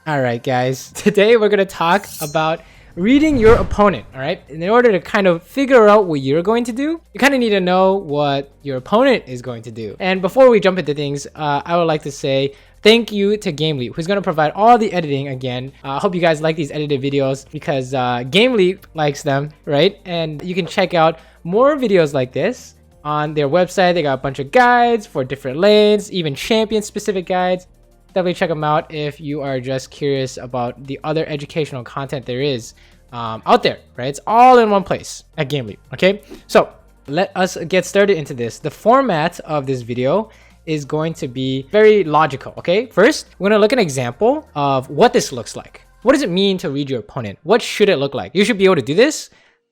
Alright guys, today we're going to talk about reading your opponent, alright? In order to kind of figure out what you're going to do, you kind of need to know what your opponent is going to do. And before we jump into things, I would like to say thank you to GameLeap, who's going to provide all the editing again. I hope you guys like these edited videos because GameLeap likes them, right? And you can check out more videos like this on their website. They got a bunch of guides for different lanes, even champion specific guides. Definitely check them out if you are just curious about the other educational content there is out there, right? It's all in one place at GameLeap, okay? So let us get started into this. The format of this video is going to be very logical, okay? First, we're gonna look at an example of what this looks like. What does it mean to read your opponent? What should it look like? You should be able to do this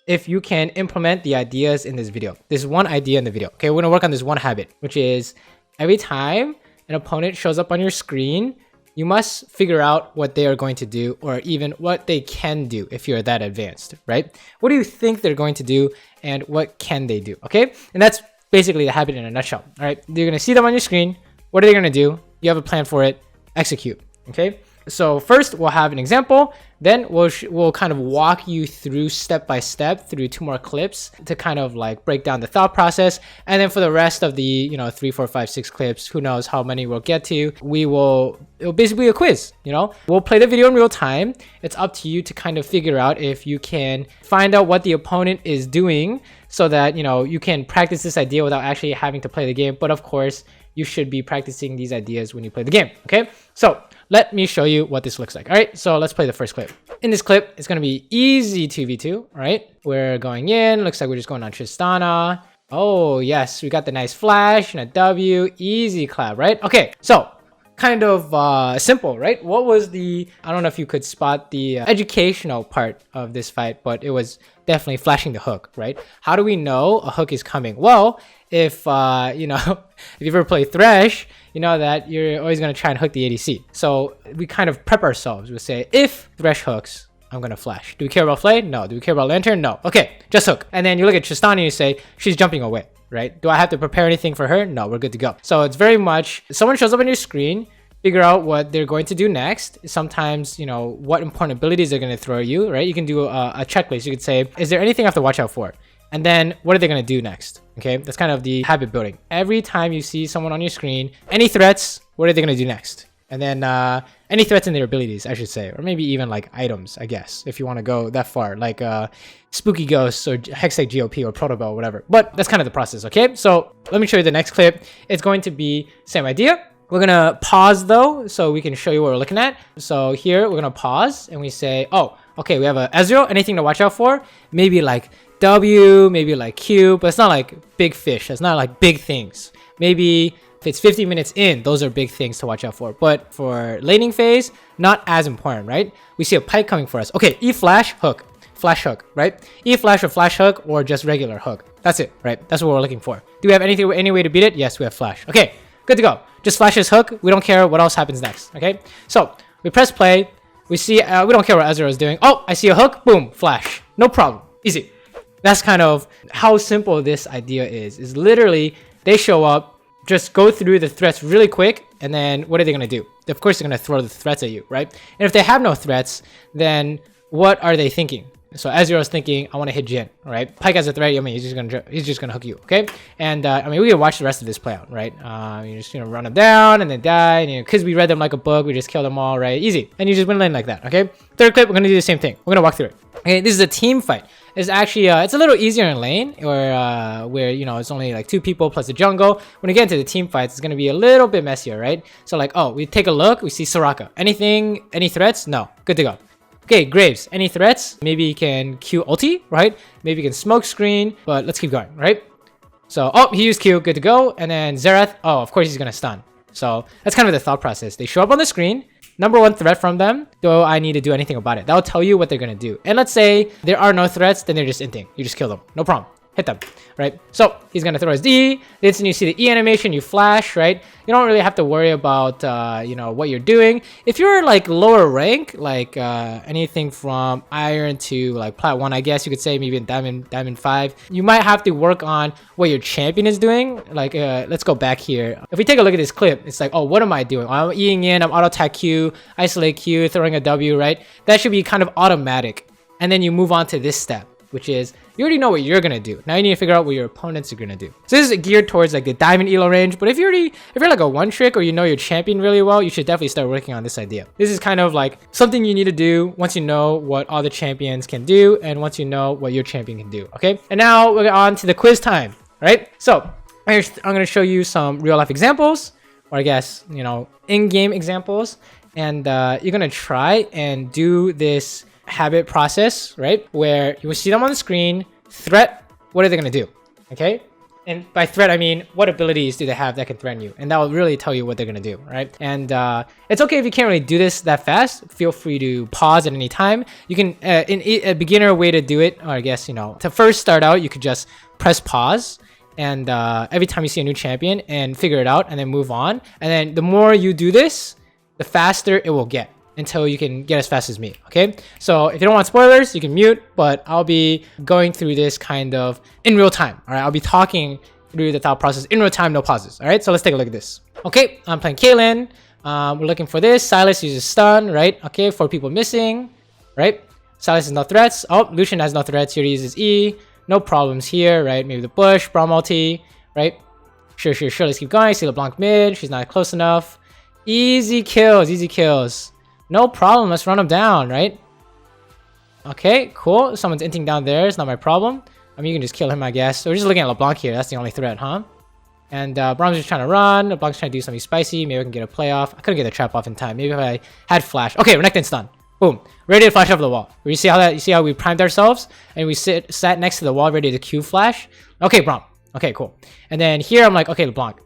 if you can implement the ideas in this video. There's one idea in the video, okay? We're gonna work on this one habit, which is every time an opponent shows up on your screen, you must figure out what they are going to do, or even what they can do if you're that advanced, right? What do you think they're going to do and what can they do, okay? And that's basically the habit in a nutshell, all right? You're gonna see them on your screen. What are they gonna do? You have a plan for it, execute, okay? So first we'll have an example, then we'll kind of walk you through step by step through 2 more clips to kind of like break down the thought process. And then for the rest of the 3, 4, 5, 6 clips, who knows how many we'll get to, it'll basically be a quiz. We'll play the video in real time. It's up to you to kind of figure out if you can find out what the opponent is doing so that you can practice this idea without actually having to play the game. But of course you should be practicing these ideas when you play the game, okay? So let me show you what this looks like. All right, so let's play the first clip. In this clip, it's going to be easy 2v2, all right? We're going in. Looks like we're just going on Tristana. Oh, yes, we got the nice flash and a W. Easy clap, right? Okay, so kind of simple, right? What was I don't know if you could spot the educational part of this fight, but it was definitely flashing the hook, right? How do we know a hook is coming? Well, if if you've ever played Thresh, you know that you're always going to try and hook the ADC. So we kind of prep ourselves. We say, if Thresh hooks, I'm going to flash. Do we care about Flay? No. Do we care about Lantern? No. Okay, just hook. And then you look at Tristana and you say, she's jumping away, right? Do I have to prepare anything for her? No, we're good to go. So it's very much, someone shows up on your screen, figure out what they're going to do next. Sometimes, what important abilities they're going to throw you, right? You can do a checklist. You could say, is there anything I have to watch out for? And then what are they going to do next? Okay, that's kind of the habit building. Every time you see someone on your screen, any threats, what are they going to do next? And then any threats in their abilities, I should say, or maybe even like items, I guess, if you want to go that far, like Spooky Ghosts or Hextech GOP or Protobell or whatever. But that's kind of the process, okay? So let me show you the next clip. It's going to be same idea. We're going to pause though, so we can show you what we're looking at. So here we're going to pause and we say, oh, okay, we have a Ezreal. Anything to watch out for? Maybe like W, maybe like Q, but it's not like big fish. It's not like big things. Maybe if it's 50 minutes in, those are big things to watch out for. But for laning phase, not as important, right? We see a pike coming for us. Okay, E flash, hook, flash hook, right? E flash or flash hook or just regular hook. That's it, right? That's what we're looking for. Do we have any way to beat it? Yes, we have flash. Okay, good to go. Just flash this hook. We don't care what else happens next, okay? So we press play. We see, we don't care what Ezreal is doing. Oh, I see a hook. Boom, flash. No problem. Easy. That's kind of how simple this idea is literally they show up, just go through the threats really quick, and then what are they going to do? Of course, they're going to throw the threats at you, right? And if they have no threats, then what are they thinking? So Ezreal is thinking, I want to hit Jhin, right? Pike has a threat. I mean, he's just gonna hook you, okay? And I mean, we can watch the rest of this play out, right? You're just run them down and then die, and because we read them like a book, we just kill them all, right? Easy, and you just win lane like that, okay? Third clip, we're gonna do the same thing. We're gonna walk through it. Okay, this is a team fight. It's actually it's a little easier in lane, or where it's only like 2 people plus the jungle. When you get into the team fights, it's gonna be a little bit messier, right? So like, oh, we take a look, we see Soraka. Any threats? No, good to go. Okay, Graves, any threats? Maybe you can Q ulti, right? Maybe you can smoke screen, but let's keep going, right? So, oh, he used Q, good to go. And then Xerath, oh, of course he's gonna stun. So that's kind of the thought process. They show up on the screen, number 1 threat from them, do I need to do anything about it? That'll tell you what they're gonna do. And let's say there are no threats, then they're just inting. You just kill them, no problem. hit them, right? So he's gonna throw his D. This, and you see the E animation, you flash, right? You don't really have to worry about you know, what you're doing. If you're like lower rank, like anything from iron to like plat 1, I guess you could say, maybe in diamond 5, you might have to work on what your champion is doing. Like let's go back here. If we take a look at this clip, it's like, oh, what am I doing? I'm Eing in, I'm auto attack Q, isolate Q, throwing a W, right? That should be kind of automatic. And then you move on to this step, which is you already know what you're gonna do. Now you need to figure out what your opponents are gonna do. So this is geared towards like the diamond elo range, but if you're like a one trick or you know your champion really well, you should definitely start working on this idea. This is kind of like something you need to do once you know what all the champions can do and once you know what your champion can do, okay? And now we're on to the quiz time, right? So I'm gonna show you some real life examples, or I guess, you know, in-game examples, and you're gonna try and do this habit process, right? Where you will see them on the screen, threat, what are they gonna do? Okay? And by threat, I mean, what abilities do they have that can threaten you? And that will really tell you what they're gonna do, right? And it's okay if you can't really do this that fast. Feel free to pause at any time. You can, in a beginner way to do it, or I guess, you know, to first start out, you could just press pause. And every time you see a new champion and figure it out and then move on. And then the more you do this, the faster it will get, until you can get as fast as me, okay? So if you don't want spoilers, you can mute, but I'll be going through this kind of in real time, all right? I'll be talking through the thought process in real time, no pauses, all right? So let's take a look at this. Okay, I'm playing Caitlyn. We're looking for this. Silas uses stun, right? Okay, 4 people missing, right? Silas has no threats. Oh, Lucian has no threats. He already uses E. No problems here, right? Maybe the bush, Braum ulti, right? Sure. Let's keep going. See LeBlanc mid. She's not close enough. Easy kills, easy kills. No problem, let's run him down, right? Okay, cool. Someone's inting down there, it's not my problem. I mean, you can just kill him, I guess. So we're just looking at LeBlanc here, that's the only threat, huh? And Braum's just trying to run, LeBlanc's trying to do something spicy, maybe I can get a play off. I couldn't get the trap off in time, maybe if I had flash. Okay, Renekton stun. Boom, ready to flash over the wall. You see how we primed ourselves? And we sat next to the wall, ready to Q flash. Okay, Braum. Okay, cool. And then here, I'm like, okay, LeBlanc.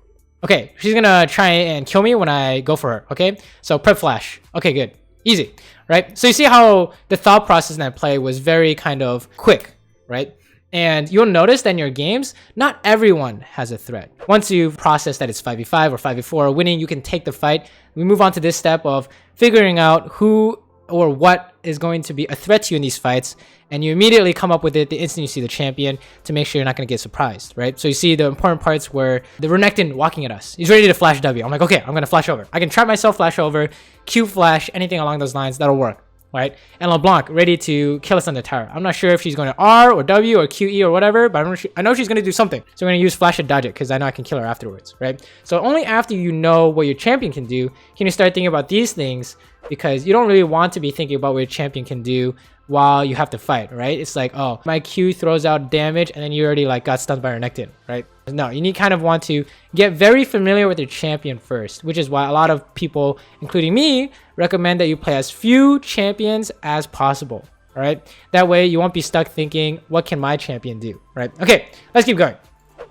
Okay, she's gonna try and kill me when I go for her, okay? So prep flash. Okay, good. Easy, right? So you see how the thought process in that play was very kind of quick, right? And you'll notice that in your games, not everyone has a threat. Once you've processed that it's 5v5 or 5v4 or winning, you can take the fight. We move on to this step of figuring out who or what is going to be a threat to you in these fights, and you immediately come up with it the instant you see the champion to make sure you're not going to get surprised, right? So you see the important parts where the Renekton walking at us. He's ready to flash W. I'm like, okay, I'm going to flash over. I can trap myself, flash over, Q flash, anything along those lines, that'll work, right? And LeBlanc ready to kill us on the tower. I'm not sure if she's going to R or W or QE or whatever, but I know she's going to do something. So I'm going to use flash to dodge it because I know I can kill her afterwards, right? So only after you know what your champion can do can you start thinking about these things, because you don't really want to be thinking about what your champion can do while you have to fight, right? It's like, oh, my Q throws out damage and then you already like got stunned by Renekton, right? No, you need kind of want to get very familiar with your champion first, which is why a lot of people, including me, recommend that you play as few champions as possible, all right? That way you won't be stuck thinking, what can my champion do, right? Okay, let's keep going.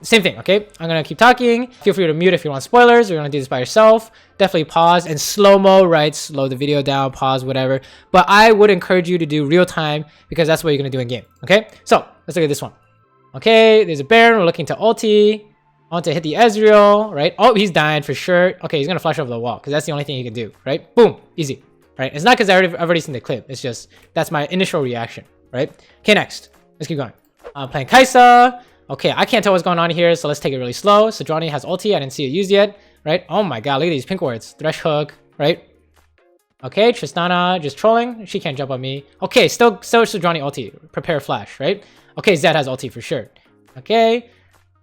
Same thing, okay? I'm gonna keep talking. Feel free to mute if you want spoilers or you want to do this by yourself. Definitely pause and slow-mo, right? Slow the video down, pause, whatever. But I would encourage you to do real time because that's what you're gonna do in game, okay? So let's look at this one. Okay, there's a Baron. We're looking to ulti. I want to hit the Ezreal, right? Oh, he's dying for sure. Okay, he's gonna flash over the wall because that's the only thing he can do, right? Boom, easy, right? It's not because I've already seen the clip. It's just that's my initial reaction, right? Okay, next. Let's keep going. I'm playing Kai'Sa. Okay, I can't tell what's going on here, so let's take it really slow. Sejuani has ulti. I didn't see it used yet, right? Oh my god, look at these pink words. Thresh hook, right? Okay, Tristana just trolling. She can't jump on me. Okay, still Sejuani ulti. Prepare flash, right? Okay, Zed has ulti for sure. Okay,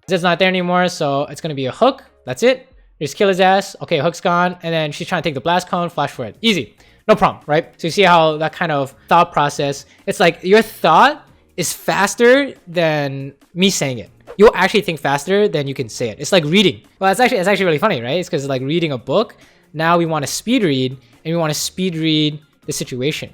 Zed's not there anymore, so it's gonna be a hook. That's it. Just kill his ass. Okay, hook's gone, and then she's trying to take the blast cone. Flash for it. Easy, no problem, right? So you see how that kind of thought process. It's like your thought is faster than me saying it. You'll actually think faster than you can say it. It's like reading. Well, it's actually really funny, right? It's because like reading a book. Now we want to speed read, and we want to speed read the situation.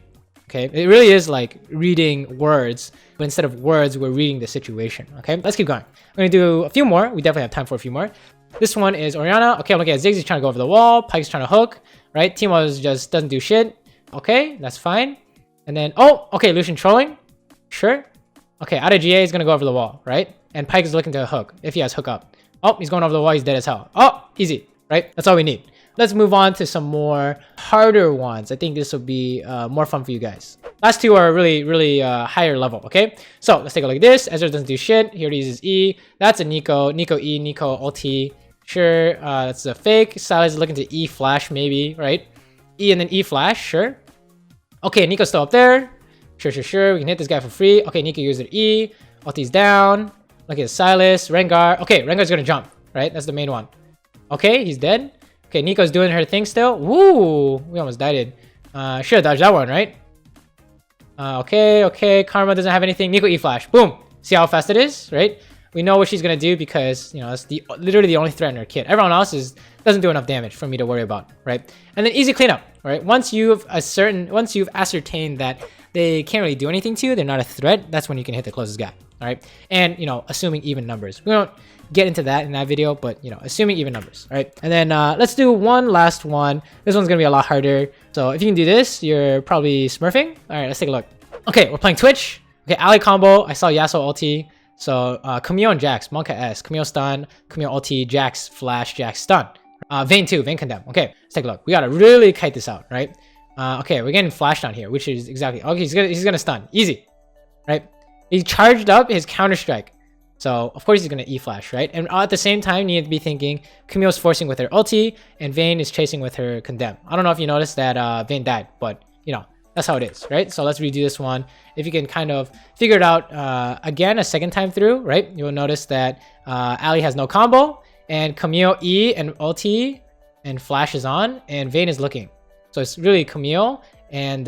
Okay, it really is like reading words, but instead of words, we're reading the situation. Okay, let's keep going. I'm gonna do a few more. We definitely have time for a few more. This one is Orianna. Okay, I'm looking at Ziggs. He's trying to go over the wall. Pyke's trying to hook. Right, Teemo just doesn't do shit. Okay, that's fine. And then okay, Lucian trolling. Sure. Okay, out of GA is gonna go over the wall, right? And Pyke is looking to hook, if he has hook up. Oh, he's going over the wall, he's dead as hell. Oh, easy, right? That's all we need. Let's move on to some more harder ones. I think this will be more fun for you guys. Last two are really higher level, okay? So let's take a look at this. Ezra doesn't do shit. He already uses E. That's a Neeko. Neeko E, Neeko ulti. Sure, that's a fake. Silas is looking to E flash maybe, right? E and then E flash, sure. Okay, Neeko's still up there. Sure. We can hit this guy for free. Okay, Neeko uses E. Ulti's down. Look at Silas. Rengar. Okay, Rengar's gonna jump, right? That's the main one. Okay, he's dead. Okay, Neeko's doing her thing still. Woo! We almost died. Sure, dodge that one, right? Okay. Karma doesn't have anything. Neeko E flash. Boom. See how fast it is, right? We know what she's gonna do because you know it's literally the only threat in her kit. Everyone else doesn't do enough damage for me to worry about, right? And then easy cleanup, right? Once you've ascertained that they can't really do anything to you, they're not a threat. That's when you can hit the closest guy, all right? And you know, assuming even numbers. We don't get into that in that video, but you know, assuming even numbers, all right? And then let's do one last one. This one's gonna be a lot harder. So if you can do this, you're probably smurfing. All right, let's take a look. Okay, we're playing Twitch. Okay, ally combo. I saw Yasuo ulti. So Qwelz and Jax, Monka S, Qwelz stun, Qwelz ulti, Jax flash, Jax stun. Vayne too, Vayne condemn. Okay, let's take a look. We gotta really kite this out, right? Okay, we're getting flashed on here, which is exactly okay. He's gonna stun, easy, right? He charged up his counter strike, so of course he's gonna E flash, right? And at the same time, you need to be thinking Qwelz forcing with her ulti, and Vayne is chasing with her condemn. I don't know if you noticed that Vayne died, but you know. That's how it is, right? So let's redo this one. If you can kind of figure it out again a second time through, right? You will notice that Ali has no combo and Qwelz E and ulti and flash is on and Vayne is looking. So it's really Qwelz and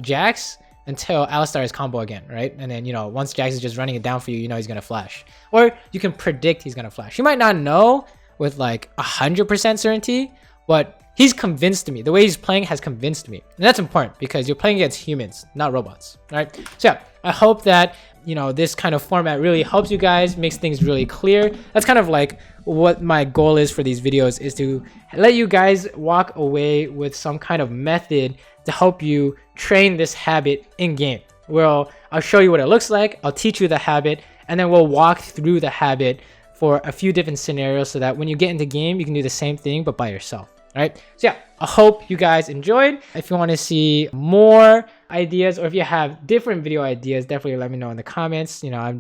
Jax until Alistar is combo again, right? And then, you know, once Jax is just running it down for you, you know he's gonna flash. Or you can predict he's gonna flash. You might not know with like 100% certainty, but he's convinced me. The way he's playing has convinced me. And that's important because you're playing against humans, not robots, right? So yeah, I hope that, you know, this kind of format really helps you guys, makes things really clear. That's kind of like what my goal is for these videos, is to let you guys walk away with some kind of method to help you train this habit in game. Well, I'll show you what it looks like. I'll teach you the habit, and then we'll walk through the habit for a few different scenarios so that when you get into game, you can do the same thing, but by yourself. Right, so yeah, I hope you guys enjoyed. If you want to see more ideas or if you have different video ideas, definitely let me know in the comments. You know,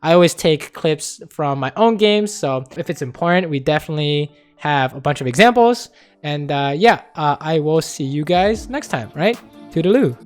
I always take clips from my own games, so if it's important, we definitely have a bunch of examples. And yeah, I will see you guys next time, right? Toodaloo.